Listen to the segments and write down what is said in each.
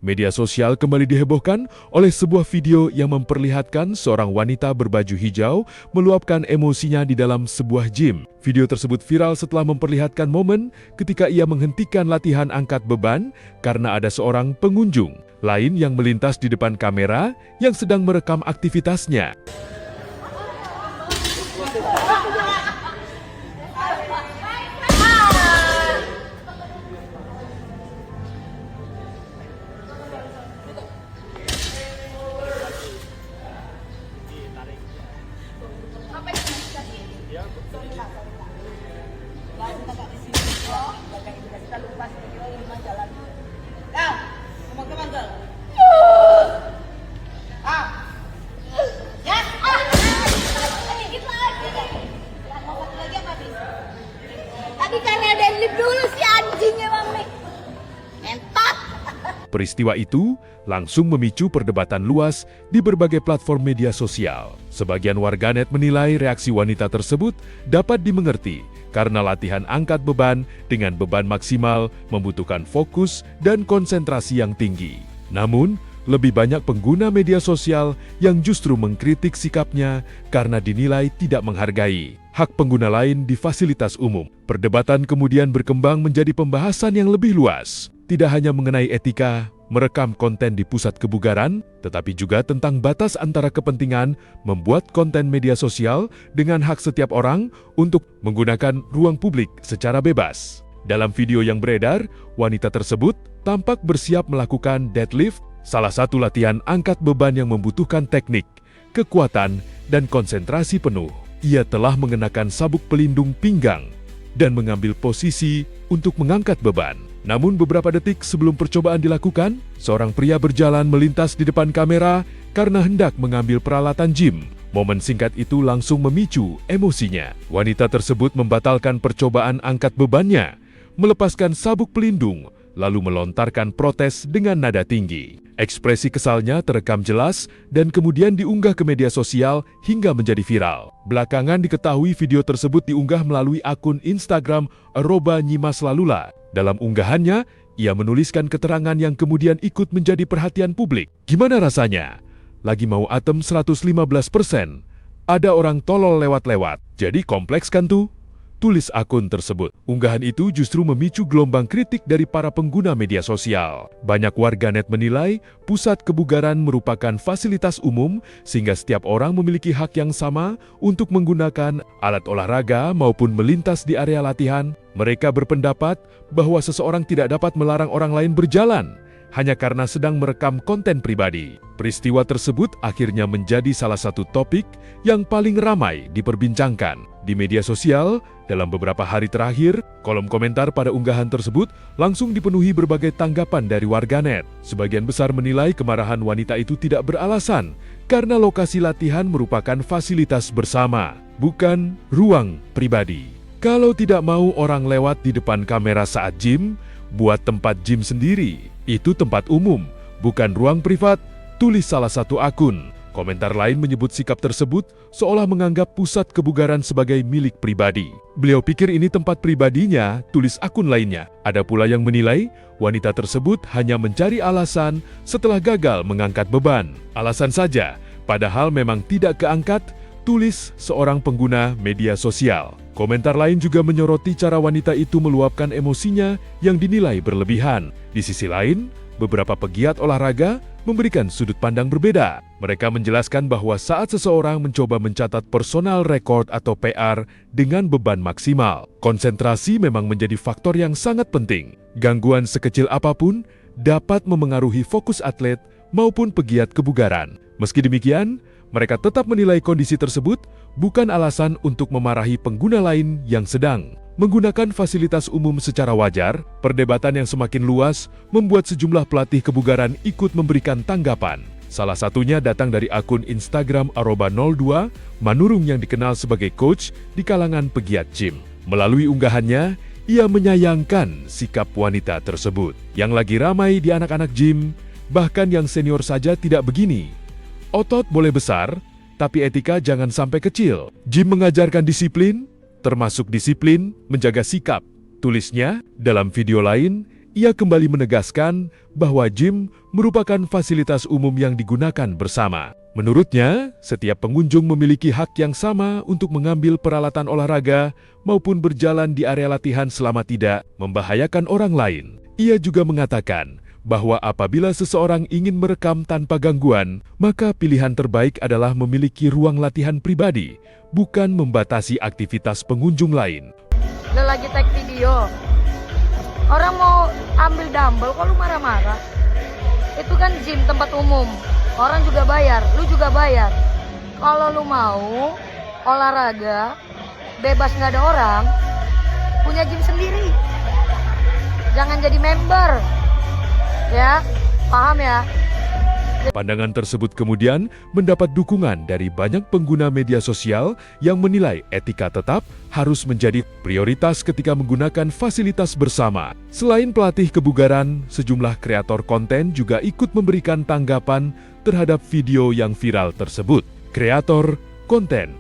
Media sosial kembali dihebohkan oleh sebuah video yang memperlihatkan seorang wanita berbaju hijau meluapkan emosinya di dalam sebuah gym. Video tersebut viral setelah memperlihatkan momen ketika ia menghentikan latihan angkat beban karena ada seorang pengunjung lain yang melintas di depan kamera yang sedang merekam aktivitasnya. Tadi karena deadlift dulu si anjingnya Bang nih. Entot. Peristiwa itu langsung memicu perdebatan luas di berbagai platform media sosial. Sebagian warganet menilai reaksi wanita tersebut dapat dimengerti karena latihan angkat beban dengan beban maksimal membutuhkan fokus dan konsentrasi yang tinggi. Namun, lebih banyak pengguna media sosial yang justru mengkritik sikapnya karena dinilai tidak menghargai hak pengguna lain di fasilitas umum. Perdebatan kemudian berkembang menjadi pembahasan yang lebih luas, tidak hanya mengenai etika merekam konten di pusat kebugaran, tetapi juga tentang batas antara kepentingan membuat konten media sosial dengan hak setiap orang untuk menggunakan ruang publik secara bebas. Dalam video yang beredar, wanita tersebut tampak bersiap melakukan deadlift, salah satu latihan angkat beban yang membutuhkan teknik, kekuatan, dan konsentrasi penuh. Ia telah mengenakan sabuk pelindung pinggang dan mengambil posisi untuk mengangkat beban. Namun beberapa detik sebelum percobaan dilakukan, seorang pria berjalan melintas di depan kamera karena hendak mengambil peralatan gym. Momen singkat itu langsung memicu emosinya. Wanita tersebut membatalkan percobaan angkat bebannya, melepaskan sabuk pelindung, lalu melontarkan protes dengan nada tinggi. Ekspresi kesalnya terekam jelas dan kemudian diunggah ke media sosial hingga menjadi viral. Belakangan diketahui video tersebut diunggah melalui akun Instagram @nyimaslalula. Dalam unggahannya, ia menuliskan keterangan yang kemudian ikut menjadi perhatian publik. Gimana rasanya? Lagi mau atem 115%. Ada orang tolol lewat-lewat. Jadi kompleks kan tuh? Tulis akun tersebut. Unggahan itu justru memicu gelombang kritik dari para pengguna media sosial. Banyak warganet menilai pusat kebugaran merupakan fasilitas umum sehingga setiap orang memiliki hak yang sama untuk menggunakan alat olahraga maupun melintas di area latihan. Mereka berpendapat bahwa seseorang tidak dapat melarang orang lain berjalan hanya karena sedang merekam konten pribadi. Peristiwa tersebut akhirnya menjadi salah satu topik yang paling ramai diperbincangkan di media sosial. Dalam beberapa hari terakhir, kolom komentar pada unggahan tersebut langsung dipenuhi berbagai tanggapan dari warganet. Sebagian besar menilai kemarahan wanita itu tidak beralasan karena lokasi latihan merupakan fasilitas bersama, bukan ruang pribadi. Kalau tidak mau orang lewat di depan kamera saat gym, buat tempat gym sendiri. Itu tempat umum, bukan ruang privat, tulis salah satu akun. Komentar lain menyebut sikap tersebut seolah menganggap pusat kebugaran sebagai milik pribadi. Beliau pikir ini tempat pribadinya, tulis akun lainnya. Ada pula yang menilai wanita tersebut hanya mencari alasan setelah gagal mengangkat beban. Alasan saja, padahal memang tidak keangkat, tulis seorang pengguna media sosial. Komentar lain juga menyoroti cara wanita itu meluapkan emosinya yang dinilai berlebihan. Di sisi lain, beberapa pegiat olahraga memberikan sudut pandang berbeda. Mereka menjelaskan bahwa saat seseorang mencoba mencatat personal record atau PR dengan beban maksimal, konsentrasi memang menjadi faktor yang sangat penting. Gangguan sekecil apapun dapat memengaruhi fokus atlet maupun pegiat kebugaran. Meski demikian, mereka tetap menilai kondisi tersebut bukan alasan untuk memarahi pengguna lain yang sedang menggunakan fasilitas umum secara wajar. Perdebatan yang semakin luas membuat sejumlah pelatih kebugaran ikut memberikan tanggapan. Salah satunya datang dari akun Instagram @02 Manurung yang dikenal sebagai coach di kalangan pegiat gym. Melalui unggahannya, ia menyayangkan sikap wanita tersebut. Yang lagi ramai di anak-anak gym, bahkan yang senior saja tidak begini. Otot boleh besar, tapi etika jangan sampai kecil. Gym mengajarkan disiplin, termasuk disiplin menjaga sikap. Tulisnya dalam video lain, ia kembali menegaskan bahwa gym merupakan fasilitas umum yang digunakan bersama. Menurutnya, setiap pengunjung memiliki hak yang sama untuk mengambil peralatan olahraga maupun berjalan di area latihan selama tidak membahayakan orang lain. Ia juga mengatakan bahwa apabila seseorang ingin merekam tanpa gangguan, maka pilihan terbaik adalah memiliki ruang latihan pribadi, bukan membatasi aktivitas pengunjung lain. Lo lagi tag video, orang mau ambil dumbbell kok lu marah-marah? Itu kan gym, tempat umum, orang juga bayar, lu juga bayar. Kalau lu mau olahraga bebas nggak ada orang, punya gym sendiri, jangan jadi member. Ya, paham ya? Pandangan tersebut kemudian mendapat dukungan dari banyak pengguna media sosial yang menilai etika tetap harus menjadi prioritas ketika menggunakan fasilitas bersama. Selain pelatih kebugaran, sejumlah kreator konten juga ikut memberikan tanggapan terhadap video yang viral tersebut. Kreator konten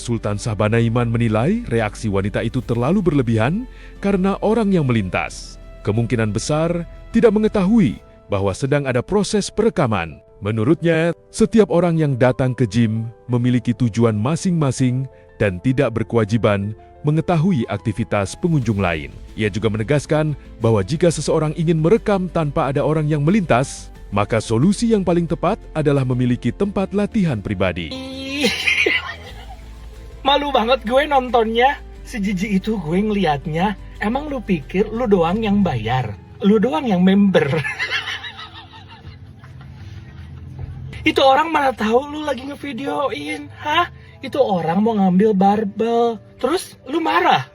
@Sultan Sahbanaiman menilai reaksi wanita itu terlalu berlebihan karena orang yang melintas kemungkinan besar tidak mengetahui bahwa sedang ada proses perekaman. Menurutnya, setiap orang yang datang ke gym memiliki tujuan masing-masing dan tidak berkewajiban mengetahui aktivitas pengunjung lain. Ia juga menegaskan bahwa jika seseorang ingin merekam tanpa ada orang yang melintas, maka solusi yang paling tepat adalah memiliki tempat latihan pribadi. Malu banget gue nontonnya. Sejijik itu gue ngeliatnya. Emang lu pikir lu doang yang bayar? Lu doang yang member. Itu orang mana tahu lu lagi ngevideoin, hah? Itu orang mau ngambil barbel, terus lu marah.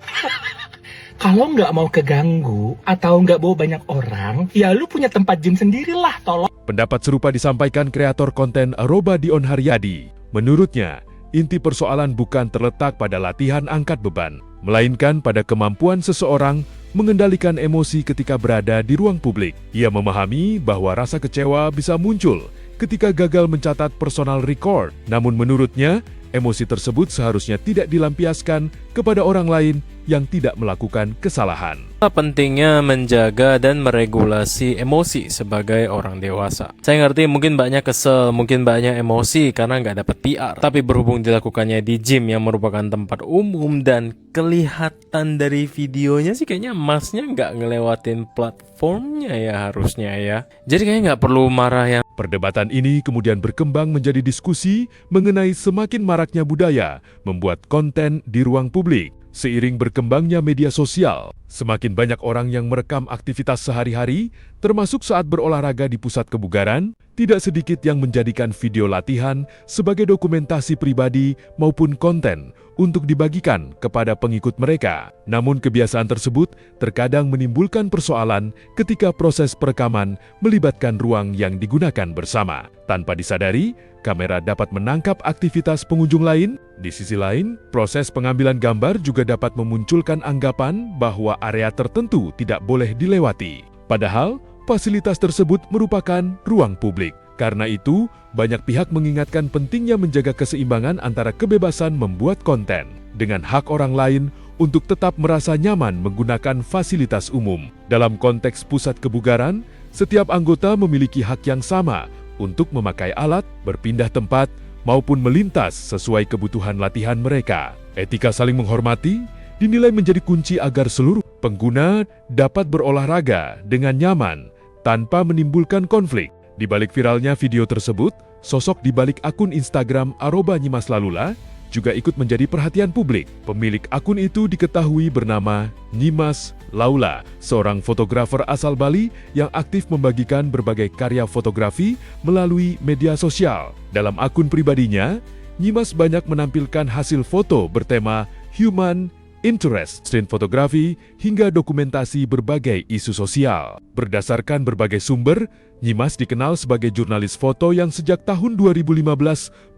Kalau nggak mau keganggu atau nggak bawa banyak orang, ya lu punya tempat gym sendirilah, tolong. Pendapat serupa disampaikan kreator konten Dion Haryadi. Menurutnya, inti persoalan bukan terletak pada latihan angkat beban, melainkan pada kemampuan seseorang mengendalikan emosi ketika berada di ruang publik. Ia memahami bahwa rasa kecewa bisa muncul ketika gagal mencatat personal record. Namun menurutnya, emosi tersebut seharusnya tidak dilampiaskan kepada orang lain yang tidak melakukan kesalahan. Pentingnya menjaga dan meregulasi emosi sebagai orang dewasa. Saya ngerti mungkin banyak kesel, mungkin banyak emosi karena nggak dapat PR. Tapi berhubung dilakukannya di gym yang merupakan tempat umum dan kelihatan dari videonya sih kayaknya masnya nggak ngelewatin platformnya ya harusnya ya. Jadi kayaknya nggak perlu marah yang. Perdebatan ini kemudian berkembang menjadi diskusi mengenai semakin maraknya budaya membuat konten di ruang publik. Seiring berkembangnya media sosial, semakin banyak orang yang merekam aktivitas sehari-hari, termasuk saat berolahraga di pusat kebugaran. Tidak sedikit yang menjadikan video latihan sebagai dokumentasi pribadi maupun konten untuk dibagikan kepada pengikut mereka. Namun kebiasaan tersebut terkadang menimbulkan persoalan ketika proses perekaman melibatkan ruang yang digunakan bersama. Tanpa disadari, kamera dapat menangkap aktivitas pengunjung lain. Di sisi lain, proses pengambilan gambar juga dapat memunculkan anggapan bahwa area tertentu tidak boleh dilewati. Padahal, fasilitas tersebut merupakan ruang publik. Karena itu, banyak pihak mengingatkan pentingnya menjaga keseimbangan antara kebebasan membuat konten dengan hak orang lain untuk tetap merasa nyaman menggunakan fasilitas umum. Dalam konteks pusat kebugaran, setiap anggota memiliki hak yang sama untuk memakai alat, berpindah tempat, maupun melintas sesuai kebutuhan latihan mereka. Etika saling menghormati dinilai menjadi kunci agar seluruh pengguna dapat berolahraga dengan nyaman tanpa menimbulkan konflik. Di balik viralnya video tersebut, sosok di balik akun Instagram @nyimaslalula juga ikut menjadi perhatian publik. Pemilik akun itu diketahui bernama Nyimas Laula, seorang fotografer asal Bali yang aktif membagikan berbagai karya fotografi melalui media sosial. Dalam akun pribadinya, Nyimas banyak menampilkan hasil foto bertema Human Interest, strain fotografi, hingga dokumentasi berbagai isu sosial. Berdasarkan berbagai sumber, Nyimas dikenal sebagai jurnalis foto yang sejak tahun 2015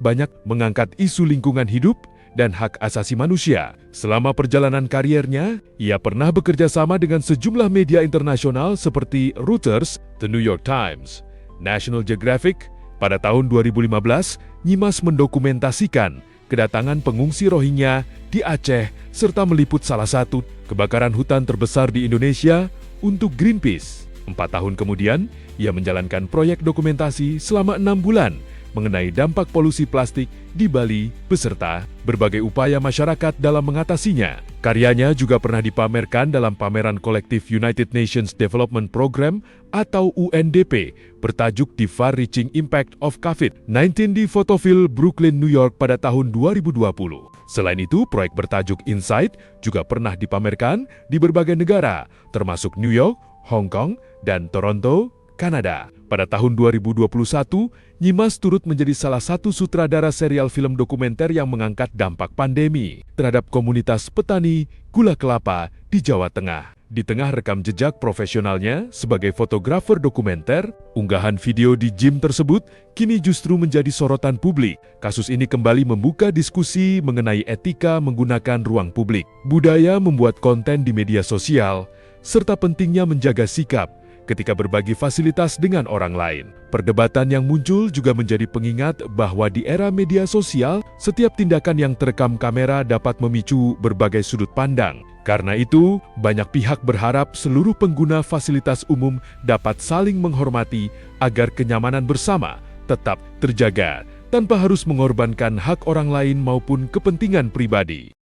banyak mengangkat isu lingkungan hidup dan hak asasi manusia. Selama perjalanan kariernya, ia pernah bekerja sama dengan sejumlah media internasional seperti Reuters, The New York Times, National Geographic. Pada tahun 2015, Nyimas mendokumentasikan kedatangan pengungsi Rohingya di Aceh serta meliput salah satu kebakaran hutan terbesar di Indonesia untuk Greenpeace. 4 tahun kemudian, ia menjalankan proyek dokumentasi selama 6 bulan mengenai dampak polusi plastik di Bali beserta berbagai upaya masyarakat dalam mengatasinya. Karyanya juga pernah dipamerkan dalam pameran kolektif United Nations Development Program atau UNDP bertajuk The Far-Reaching Impact of COVID-19 di Photoville, Brooklyn, New York pada tahun 2020. Selain itu, proyek bertajuk Insight juga pernah dipamerkan di berbagai negara, termasuk New York, Hong Kong, dan Toronto, Kanada. Pada tahun 2021, Nyimas turut menjadi salah satu sutradara serial film dokumenter yang mengangkat dampak pandemi terhadap komunitas petani gula kelapa di Jawa Tengah. Di tengah rekam jejak profesionalnya sebagai fotografer dokumenter, unggahan video di gym tersebut kini justru menjadi sorotan publik. Kasus ini kembali membuka diskusi mengenai etika menggunakan ruang publik, budaya membuat konten di media sosial, serta pentingnya menjaga sikap ketika berbagi fasilitas dengan orang lain. Perdebatan yang muncul juga menjadi pengingat bahwa di era media sosial, setiap tindakan yang terekam kamera dapat memicu berbagai sudut pandang. Karena itu, banyak pihak berharap seluruh pengguna fasilitas umum dapat saling menghormati agar kenyamanan bersama tetap terjaga, tanpa harus mengorbankan hak orang lain maupun kepentingan pribadi.